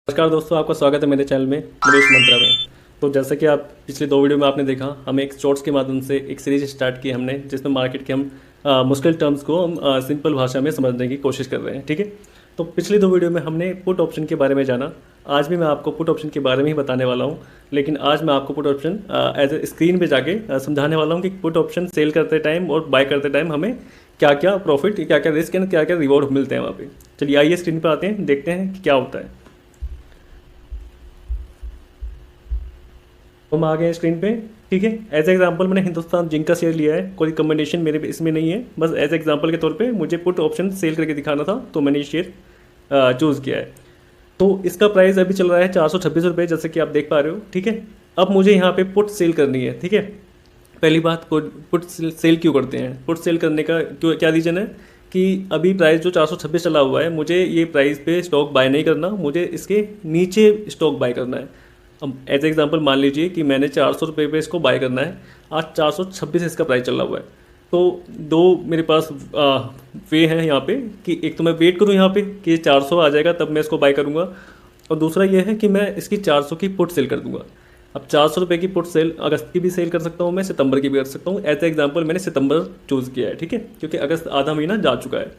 नमस्कार दोस्तों, आपका स्वागत है मेरे चैनल में निवेश मंत्रा में। तो जैसे कि आप पिछले दो वीडियो में आपने देखा, हम एक शॉर्ट्स के माध्यम से एक सीरीज स्टार्ट की हमने, जिसमें मार्केट के हम मुश्किल टर्म्स को हम सिंपल भाषा में समझने की कोशिश कर रहे हैं। ठीक है, तो पिछली दो वीडियो में हमने पुट ऑप्शन के बारे में जाना। आज भी मैं आपको पुट ऑप्शन के बारे में ही बताने वाला हूँ, लेकिन आज मैं आपको put option as a screen पे जाके समझाने वाला हूँ कि पुट ऑप्शन सेल करते टाइम और बाय करते टाइम हमें क्या क्या प्रॉफिट, क्या क्या रिस्क एंड क्या क्या रिवॉर्ड मिलते हैं वहाँ पे। चलिए आइए स्क्रीन पर आते हैं, देखते हैं कि क्या होता है। हम आ गए स्क्रीन पे। ठीक है, एज एग्जांपल मैंने हिंदुस्तान जिंक का शेयर लिया है, कोई कमेंडेशन मेरे इसमें नहीं है, बस एज एग्जांपल के तौर पे मुझे पुट ऑप्शन सेल करके दिखाना था, तो मैंने ये शेयर चूज़ किया है। तो इसका प्राइस अभी चल रहा है 426 रुपये, जैसे कि आप देख पा रहे हो। ठीक है, अब मुझे यहाँ पे पुट सेल करनी है। ठीक है, पहली बात, पुट सेल क्यों करते हैं? पुट सेल करने का क्यों, क्या रीज़न है कि अभी प्राइस जो 426 चला हुआ है, मुझे ये प्राइस पे स्टॉक बाय नहीं करना, मुझे इसके नीचे स्टॉक बाय करना है। अब एज एग्जांपल मान लीजिए कि मैंने 400 रुपये पे इसको बाय करना है, आज 426 इसका प्राइस चल रहा हुआ है। तो दो मेरे पास वे हैं यहाँ पे कि एक तो मैं वेट करूँ यहाँ पे कि 400 आ जाएगा तब मैं इसको बाय करूँगा, और दूसरा ये है कि मैं इसकी 400 की पुट सेल कर दूँगा। अब 400 रुपये की पुट सेल अगस्त की भी सेल कर सकता हूँ, मैं सितंबर की भी कर सकता हूँ। एज एग्जाम्पल मैंने सितंबर चूज़ किया है। ठीक है, क्योंकि अगस्त आधा महीना जा चुका है।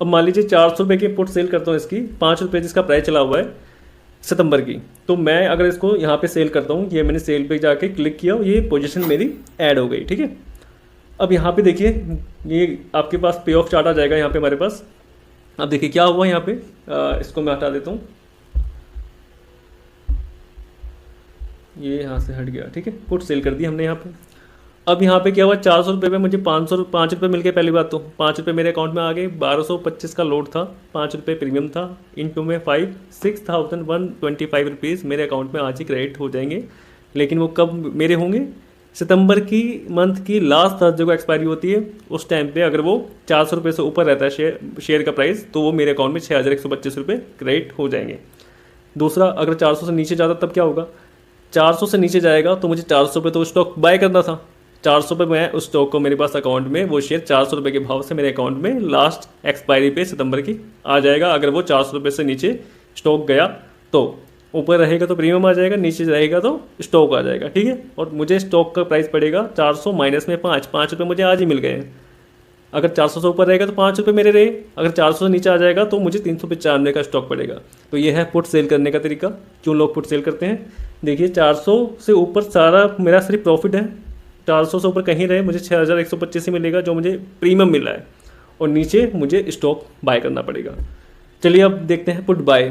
अब मान लीजिए 400 रुपये की पुट सेल करता हूँ, इसकी 5 रुपये जिसका प्राइस चला हुआ है सितंबर की, तो मैं अगर इसको यहाँ पे सेल करता हूँ, ये मैंने सेल पे जाके क्लिक किया, ये पोजीशन मेरी ऐड हो गई। ठीक है, अब यहाँ पे देखिए, ये आपके पास पे ऑफ चार्ट आ जाएगा यहाँ पे हमारे पास। अब देखिए क्या हुआ यहाँ पे, इसको मैं हटा देता हूँ, ये यहाँ से हट गया। ठीक है, पुट सेल कर दी हमने यहाँ पे। अब यहाँ पे क्या हुआ, 400 रुपये में मुझे 505 रुपये मिल गए। पहली बात तो 5 रुपये मेरे अकाउंट में आ गए, 1225 का लोड था, 5 रुपये प्रीमियम था, इनटू में 6,125 रुपीज़ मेरे अकाउंट में आज ही क्रेडिट हो जाएंगे। लेकिन वो कब मेरे होंगे? सितंबर की मंथ की लास्ट थर्सडे को एक्सपायरी होती है। उस टाइम पे अगर वो 400 रुपये से ऊपर रहता है शेयर का प्राइस, तो वो मेरे अकाउंट में 6,125 रुपये क्रेडिट हो जाएंगे। दूसरा, अगर 400 से नीचे जाता तब क्या होगा? 400 से नीचे जाएगा तो मुझे 400 रुपये तो स्टॉक बाय करना था, 400 रुपये में उस स्टॉक को मेरे पास अकाउंट में, वो शेयर 400 रुपये के भाव से मेरे अकाउंट में लास्ट एक्सपायरी पे सितंबर की आ जाएगा। अगर वो 400 रुपये से नीचे स्टॉक गया तो ऊपर रहेगा तो प्रीमियम आ जाएगा, नीचे रहेगा तो स्टॉक आ जाएगा। ठीक है, और मुझे स्टॉक का प्राइस पड़ेगा 400 माइनस में 5 रुपये मुझे आज ही मिल गए हैं। अगर 400 से ऊपर रहेगा तो 5 रुपये मेरे रहे, अगर 400 से नीचे आ जाएगा तो मुझे 395 का स्टॉक पड़ेगा। तो ये है पुट सेल करने का तरीका। क्यों लोग पुट सेल करते हैं? देखिए, 400 से ऊपर सारा मेरा सिर्फ प्रॉफिट है, 400 से ऊपर कहीं रहे मुझे 6,125 ही मिलेगा जो मुझे प्रीमियम मिल रहा है, और नीचे मुझे स्टॉक बाय करना पड़ेगा। चलिए अब देखते हैं पुट बाय।